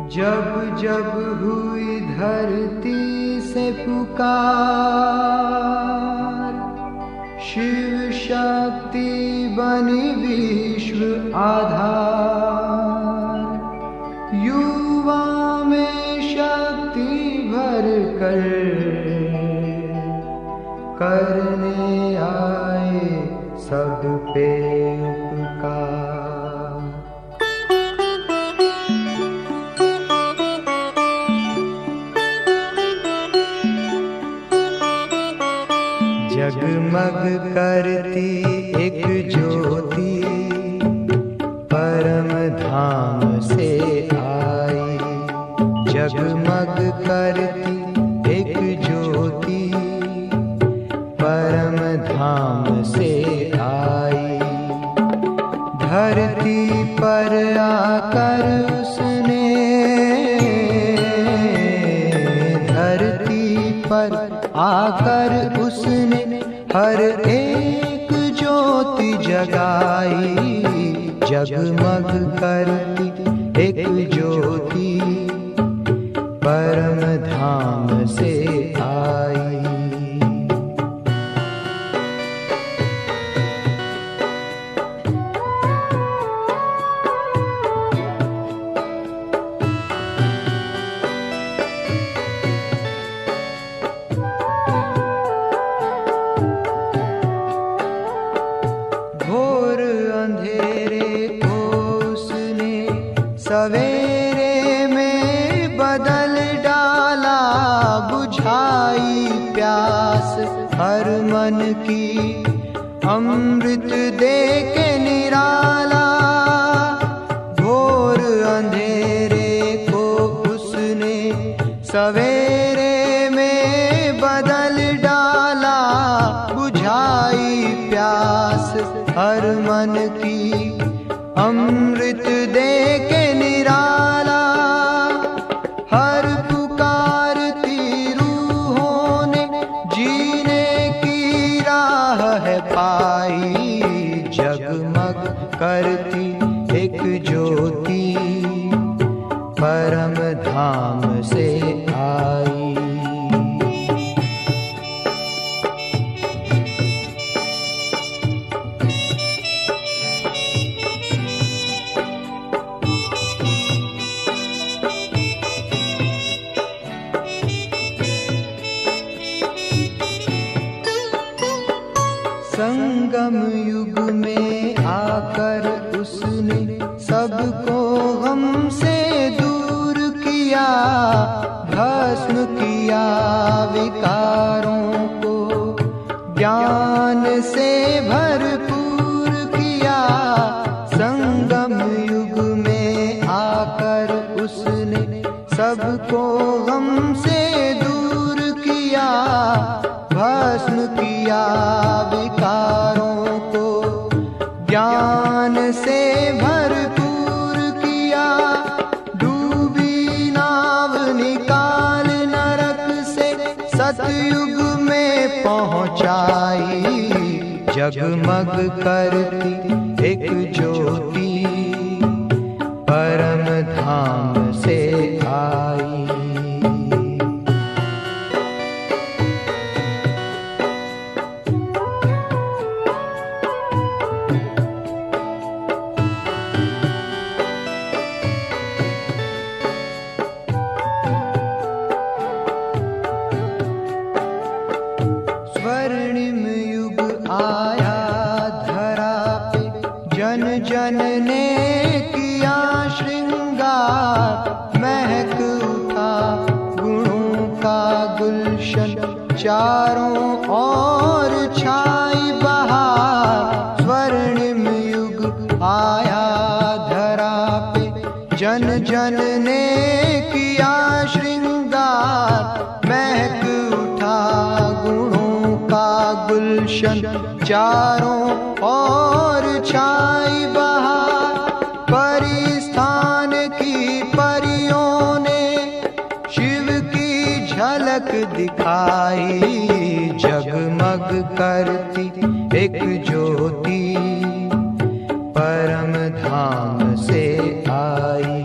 जब जब हुई धरती से पुकार, शिव शक्ति बनी विश्व आधार। युवा में शक्ति भर कर करने आए सब पे उपकार। जगमग करती एक ज्योति परम धाम से आई। जगमग करती एक ज्योति परम धाम से आई। धरती पर आकर उसने, धरती पर आकर उसने हर एक ज्योति जगाई। जगमग करती एक ज्योति परम धाम से आई। घोर अंधेरे को उसने सवेरे में बदल डाला। बुझाई प्यास हर मन की अमृत दे के निराला। घोर अंधेरे को उसने सवेरे में बदल डाला। बुझाई प्यास हर मन की अमृत दे के निराला। हर पुकारती रूहों ने जीने की राह है पाई। जगमग करती एक ज्योति परम धाम से आई। संगम युग में आकर उसने सबको हमसे दूर किया। भस्म किया विकारों को ज्ञान से भरपूर किया। संगम युग में आकर उसने सबको हमसे दूर किया। भस्म किया विकारों को ज्ञान से भरपूर किया। डूबी नाव निकाल नरक से सतयुग में पहुंचाई। जगमग करती एक ज्योति परम धाम से आई। स्वर्णिम युग आया धरा पे, जन जन ने किया श्रृंगार। महक उठा गुणों का गुलशन, चारों ओर छाई बहार। स्वर्णिम युग आया धरा पे, जन जन ने किया श्रृंगार। महक उठा गुणों का गुलशन, चारों ओर छाई बहार। परिस्थान की परियों ने शिव की झलक दिखाई। जगमग करती एक ज्योति परम धाम से आई।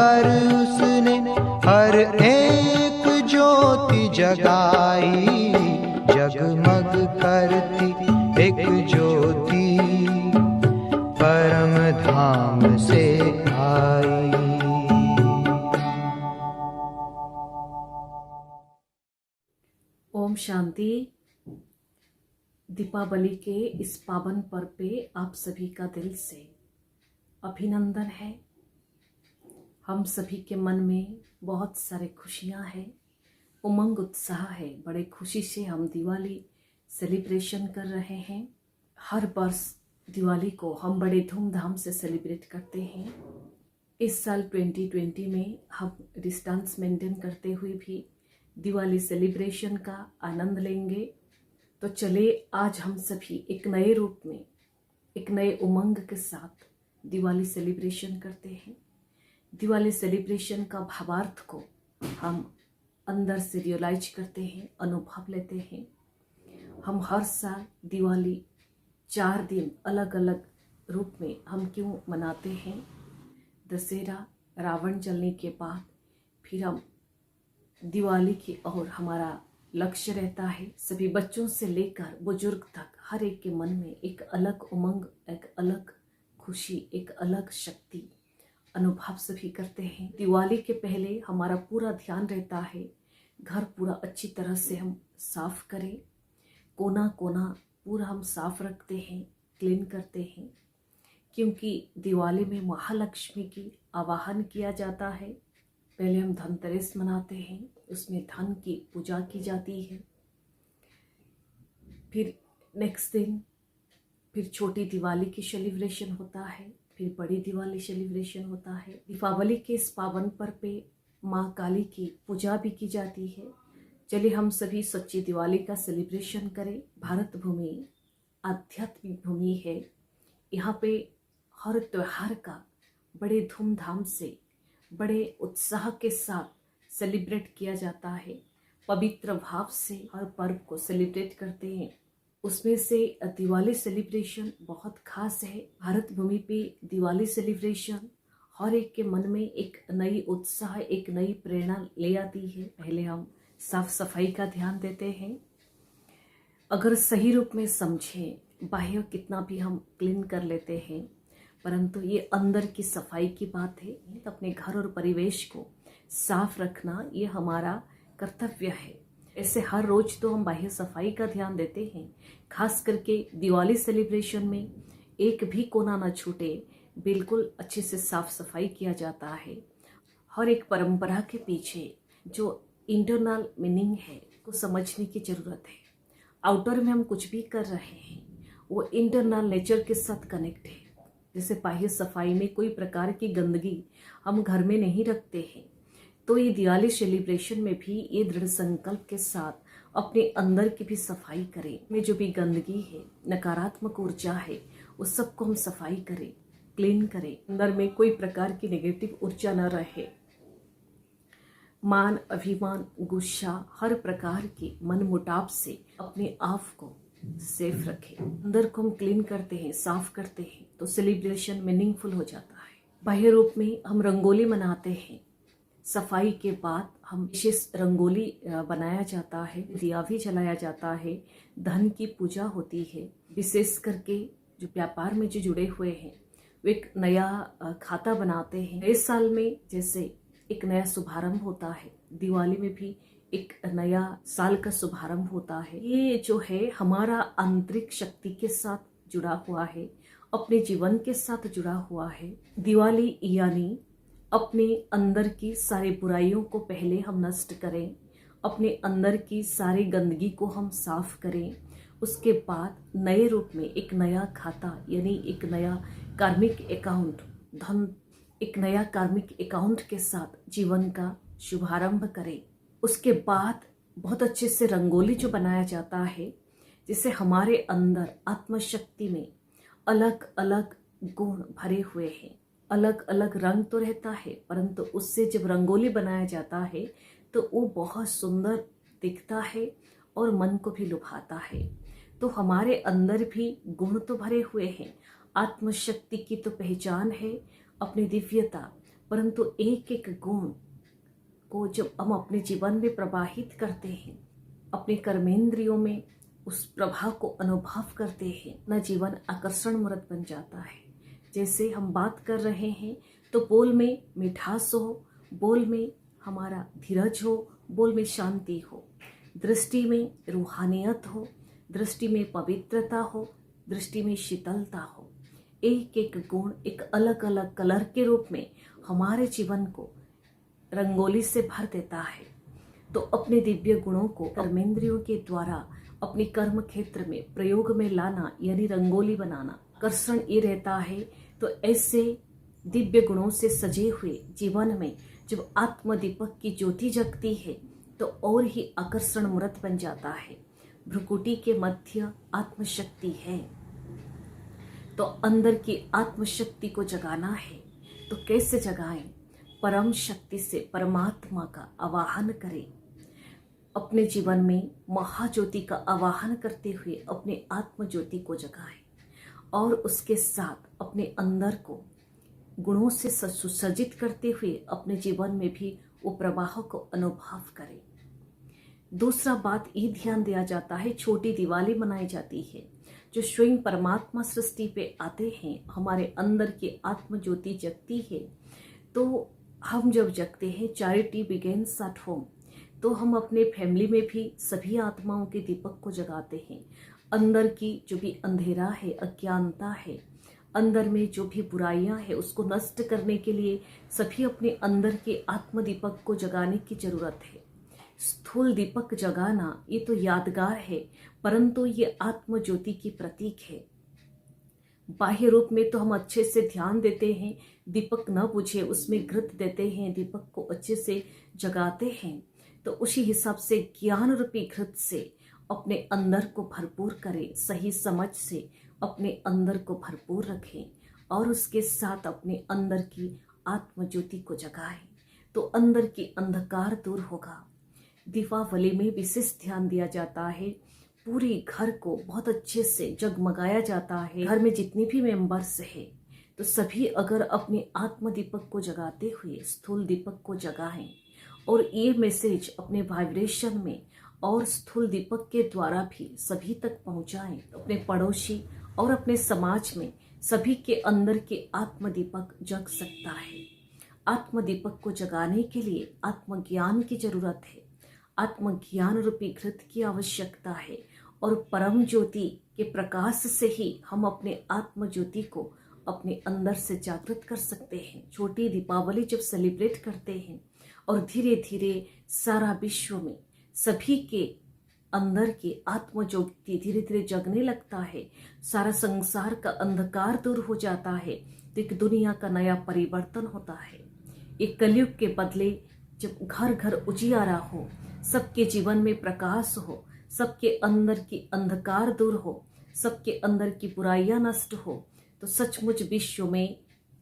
कर उसने हर एक ज्योति जगाई, जगमग करती एक ज्योति परम धाम से आई। ओम शांति। दीपावली के इस पावन पर्व पे आप सभी का दिल से अभिनंदन है। हम सभी के मन में बहुत सारे खुशियां हैं, उमंग उत्साह है। बड़े खुशी से हम दिवाली सेलिब्रेशन कर रहे हैं। हर वर्ष दिवाली को हम बड़े धूमधाम से सेलिब्रेट करते हैं। इस साल 2020 में हम डिस्टेंस मेंटेन करते हुए भी दिवाली सेलिब्रेशन का आनंद लेंगे। तो चले आज हम सभी एक नए रूप में, एक नए उमंग के साथ दिवाली सेलिब्रेशन करते हैं। दिवाली सेलिब्रेशन का भावार्थ को हम अंदर से रियलाइज करते हैं, अनुभव लेते हैं। हम हर साल दिवाली 4 दिन अलग अलग रूप में हम क्यों मनाते हैं। दशहरा, रावण जलने के बाद फिर हम दिवाली की ओर हमारा लक्ष्य रहता है। सभी बच्चों से लेकर बुजुर्ग तक हर एक के मन में एक अलग उमंग, एक अलग खुशी, एक अलग शक्ति अनुभव सभी करते हैं। दिवाली के पहले हमारा पूरा ध्यान रहता है घर पूरा अच्छी तरह से हम साफ करें, कोना कोना पूरा हम साफ रखते हैं, क्लीन करते हैं, क्योंकि दिवाली में महालक्ष्मी की आवाहन किया जाता है। पहले हम धनतेरस मनाते हैं, उसमें धन की पूजा की जाती है। फिर नेक्स्ट दिन फिर छोटी दिवाली की सेलिब्रेशन होता है, फिर बड़ी दिवाली सेलिब्रेशन होता है। दीपावली के इस पावन पर्व पे माँ काली की पूजा भी की जाती है। चलिए हम सभी सच्ची दिवाली का सेलिब्रेशन करें। भारत भूमि आध्यात्मिक भूमि है। यहाँ पे हर त्योहार का बड़े धूमधाम से, बड़े उत्साह के साथ सेलिब्रेट किया जाता है। पवित्र भाव से हर पर्व को सेलिब्रेट करते हैं। उसमें से दिवाली सेलिब्रेशन बहुत खास है। भारत भूमि पे दिवाली सेलिब्रेशन हर एक के मन में एक नई उत्साह, एक नई प्रेरणा ले आती है। पहले हम साफ सफाई का ध्यान देते हैं। अगर सही रूप में समझें, बाहर कितना भी हम क्लीन कर लेते हैं, परंतु ये अंदर की सफाई की बात है। तो अपने घर और परिवेश को साफ रखना ये हमारा कर्तव्य है। ऐसे हर रोज तो हम बाह्य सफाई का ध्यान देते हैं, खास करके दिवाली सेलिब्रेशन में एक भी कोना न छूटे, बिल्कुल अच्छे से साफ सफाई किया जाता है। हर एक परंपरा के पीछे जो इंटरनल मीनिंग है को समझने की जरूरत है। आउटर में हम कुछ भी कर रहे हैं, वो इंटरनल नेचर के साथ कनेक्ट है। जैसे बाह्य सफाई में कोई प्रकार की गंदगी हम घर में नहीं रखते हैं, तो ये दिवाली सेलिब्रेशन में भी ये दृढ़ संकल्प के साथ अपने अंदर की भी सफाई करें। में जो भी गंदगी है, नकारात्मक ऊर्जा है, उस सबको हम सफाई करें, क्लीन करें। अंदर में कोई प्रकार की नेगेटिव ऊर्जा न रहे। मान, अभिमान, गुस्सा, हर प्रकार की मन मुटाव से अपने आप को सेफ रखें। अंदर को हम क्लीन करते हैं, साफ करते हैं, तो सेलिब्रेशन मीनिंगफुल हो जाता है। बाह्य रूप में हम रंगोली मनाते हैं। सफाई के बाद हम विशेष रंगोली बनाया जाता है, दिया भी जलाया जाता है, धन की पूजा होती है। विशेष करके जो व्यापार में जो जुड़े हुए हैं वो एक नया खाता बनाते हैं। नए साल में जैसे एक नया शुभारंभ होता है, दिवाली में भी एक नया साल का शुभारंभ होता है। ये जो है हमारा आंतरिक शक्ति के साथ जुड़ा हुआ है, अपने जीवन के साथ जुड़ा हुआ है। दिवाली यानी अपने अंदर की सारी बुराइयों को पहले हम नष्ट करें, अपने अंदर की सारी गंदगी को हम साफ करें। उसके बाद नए रूप में एक नया खाता यानी एक नया कार्मिक अकाउंट, धन, एक नया कार्मिक अकाउंट के साथ जीवन का शुभारंभ करें। उसके बाद बहुत अच्छे से रंगोली जो बनाया जाता है, जिससे हमारे अंदर आत्मशक्ति में अलग अलग गुण भरे हुए हैं। अलग अलग रंग तो रहता है, परंतु उससे जब रंगोली बनाया जाता है तो वो बहुत सुंदर दिखता है और मन को भी लुभाता है। तो हमारे अंदर भी गुण तो भरे हुए हैं। आत्मशक्ति की तो पहचान है अपनी दिव्यता, परंतु एक एक गुण को जब हम अपने जीवन में प्रवाहित करते हैं, अपने कर्मेंद्रियों में उस प्रभाव को अनुभव करते हैं, न जीवन आकर्षण मूर्त बन जाता है। जैसे हम बात कर रहे हैं तो बोल में मिठास हो, बोल में हमारा धीरज हो, बोल में शांति हो, दृष्टि में रूहानियत हो, दृष्टि में पवित्रता हो, दृष्टि में शीतलता हो। एक एक गुण एक अलग अलग कलर के रूप में हमारे जीवन को रंगोली से भर देता है। तो अपने दिव्य गुणों को कर्मेंद्रियों के द्वारा अपने कर्म क्षेत्र में प्रयोग में लाना यानी रंगोली बनाना। आकर्षण ये रहता है। तो ऐसे दिव्य गुणों से सजे हुए जीवन में जब आत्मदीपक की ज्योति जगती है तो और ही आकर्षण मूर्त बन जाता है। भ्रुकुटी के मध्य आत्मशक्ति है, तो अंदर की आत्मशक्ति को जगाना है। तो कैसे जगाएं? परम शक्ति से परमात्मा का आवाहन करें। अपने जीवन में महाज्योति का आवाहन करते हुए अपने आत्मज्योति को जगाएं और उसके साथ अपने अंदर को गुणों से सुसज्जित करते हुए अपने जीवन में भी वो प्रवाह को अनुभव करें। दूसरा बात ये ध्यान दिया जाता है, छोटी दिवाली मनाई जाती है। जो स्वयं परमात्मा सृष्टि पे आते हैं, हमारे अंदर की आत्मज्योति जगती है। तो हम जब जगते हैं, चैरिटी बिगिंस एट होम, तो हम अपने फैमिली में भी सभी आत्माओं के दीपक को जगाते हैं। अंदर की जो भी अंधेरा है, अज्ञानता है, अंदर में जो भी बुराइयां है, उसको नष्ट करने के लिए सभी अपने अंदर के आत्म दीपक को जगाने की जरूरत है। स्थूल दीपक जगाना ये तो यादगार है, परंतु ये आत्म ज्योति की प्रतीक है। बाह्य रूप में तो हम अच्छे से ध्यान देते हैं, दीपक न बुझे उसमें घृत देते हैं, दीपक को अच्छे से जगाते हैं। तो उसी हिसाब से ज्ञान रूपी घृत से अपने अंदर को भरपूर करें, सही समझ से अपने अंदर को भरपूर रखें और उसके साथ अपने अंदर की आत्मज्योति को जगाएं, तो अंदर की अंधकार दूर होगा। दीपावली में विशेष ध्यान दिया जाता है, पूरे घर को बहुत अच्छे से जगमगाया जाता है। घर में जितने भी मेंबर्स हैं तो सभी अगर अपने आत्म दीपक को जगाते हुए स्थूल दीपक को जगाएं और ये मैसेज अपने वाइब्रेशन में और स्थूल दीपक के द्वारा भी सभी तक पहुंचाएं, अपने पड़ोसी और अपने समाज में सभी के अंदर के आत्म दीपक जग सकता है। आत्म दीपक को जगाने के लिए आत्मज्ञान की जरूरत है, आत्मज्ञान रूपी घृत की आवश्यकता है और परम ज्योति के प्रकाश से ही हम अपने आत्म ज्योति को अपने अंदर से जागृत कर सकते हैं। छोटी दीपावली जब सेलिब्रेट करते हैं और धीरे धीरे सारा विश्व में सभी के अंदर की आत्म ज्योति धीरे धीरे जगने लगता है, सारा संसार का अंधकार दूर हो जाता है, तो एक दुनिया का नया परिवर्तन होता है। एक कलयुग के बदले जब घर घर उजियारा हो, सबके जीवन में प्रकाश हो, सबके अंदर की अंधकार दूर हो, सबके अंदर की बुराइयां नष्ट हो, तो सचमुच विश्व में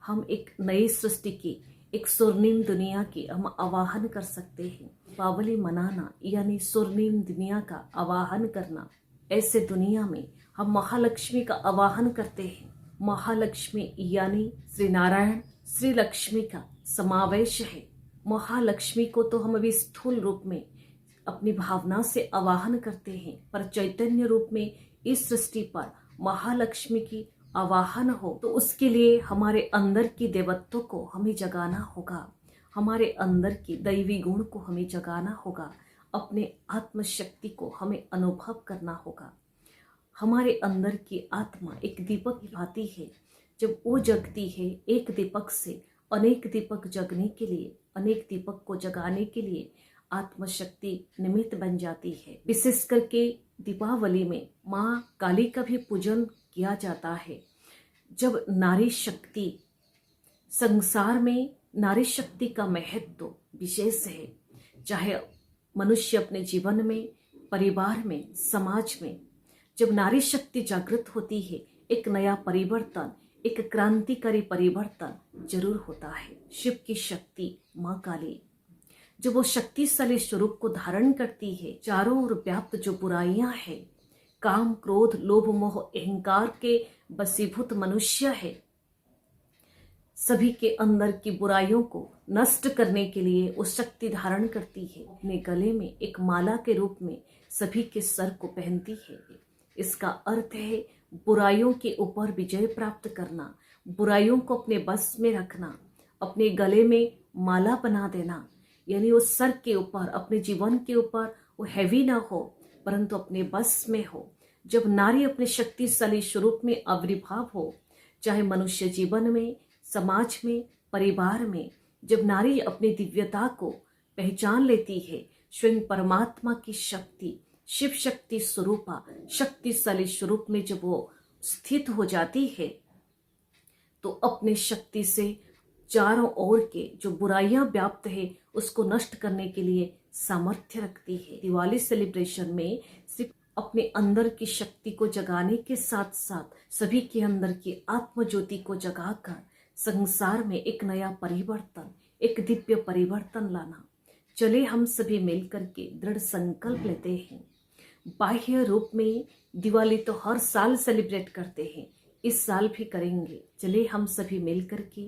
हम एक नई सृष्टि की, एक स्वर्णिम दुनिया की हम आवाहन कर सकते हैं। दीपावली मनाना यानी स्वर्णिम दुनिया का आवाहन करना। ऐसे दुनिया में हम महालक्ष्मी का आवाहन करते हैं। महालक्ष्मी यानी श्री नारायण श्री लक्ष्मी का समावेश है। महालक्ष्मी को तो हम अभी स्थूल रूप में अपनी भावना से आवाहन करते हैं, पर चैतन्य रूप में इस सृष्टि पर महालक्ष्मी की आवाहन हो तो उसके लिए हमारे अंदर की देवत्व को हमें जगाना होगा, हमारे अंदर की दैवी गुण को हमें जगाना होगा, अपने आत्मशक्ति को हमें अनुभव करना होगा। हमारे अंदर की आत्मा एक दीपक की भांति है, जब वो जगती है एक दीपक से अनेक दीपक जगने के लिए, अनेक दीपक को जगाने के लिए आत्मशक्ति निमित्त बन जाती है। विशेष करके दीपावली में माँ काली का भी पूजन किया जाता है। जब नारी शक्ति, संसार में नारी शक्ति का महत्व विशेष है, चाहे मनुष्य अपने जीवन में, परिवार में, समाज में, जब नारी शक्ति जागृत होती है एक नया परिवर्तन, एक क्रांतिकारी परिवर्तन जरूर होता है। शिव की शक्ति माँ काली जो वो शक्तिशाली स्वरूप को धारण करती है, चारों ओर व्याप्त जो बुराइयां हैं, काम क्रोध लोभ मोह अहंकार के बसीभूत मनुष्य है, सभी के अंदर की बुराइयों को नष्ट करने के लिए वो शक्ति धारण करती है। अपने गले में एक माला के रूप में सभी के सर को पहनती है। इसका अर्थ है बुराइयों के ऊपर विजय प्राप्त करना, बुराइयों को अपने बस में रखना, अपने गले में माला बना देना, यानी वो सर के ऊपर, अपने जीवन के ऊपर वो हैवी ना हो परंतु अपने बस में हो। जब नारी अपने शक्तिशाली स्वरूप में आविर्भाव हो, चाहे मनुष्य जीवन में, समाज में, परिवार में, जब नारी अपनी दिव्यता को पहचान लेती है, स्वयं परमात्मा की शक्ति, शिव शक्ति स्वरूपा, शक्तिशाली स्वरूप में जब वो स्थित हो जाती है तो अपने शक्ति से चारों ओर के जो बुराइयां व्याप्त है उसको नष्ट करने के लिए सामर्थ्य रखती है। दिवाली सेलिब्रेशन में सिर्फ अपने अंदर की शक्ति को जगाने के साथ साथ सभी के अंदर की आत्म ज्योति को जगाकर संसार में एक नया परिवर्तन, एक दिव्य परिवर्तन लाना। चले हम सभी मिलकर के दृढ़ संकल्प लेते हैं। बाह्य रूप में दिवाली तो हर साल सेलिब्रेट करते हैं, इस साल भी करेंगे। चले हम सभी मिलकर के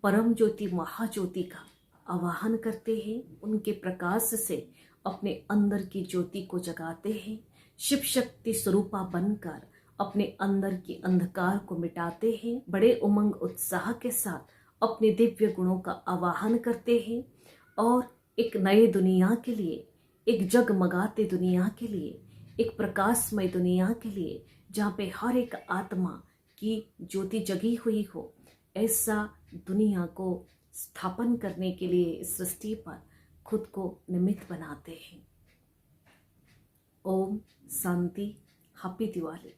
परम ज्योति महाज्योति का आवाहन करते हैं, उनके प्रकाश से अपने अंदर की ज्योति को जगाते हैं। शिव शक्ति स्वरूपा बनकर अपने अंदर की अंधकार को मिटाते हैं। बड़े उमंग उत्साह के साथ अपने दिव्य गुणों का आवाहन करते हैं और एक नए दुनिया के लिए, एक जगमगाते दुनिया के लिए, एक प्रकाशमय दुनिया के लिए, जहाँ पे हर एक आत्मा की ज्योति जगी हुई हो, ऐसा दुनिया को स्थापन करने के लिए इस सृष्टि पर खुद को निमित्त बनाते हैं। ओम शांति। हैप्पी दिवाली।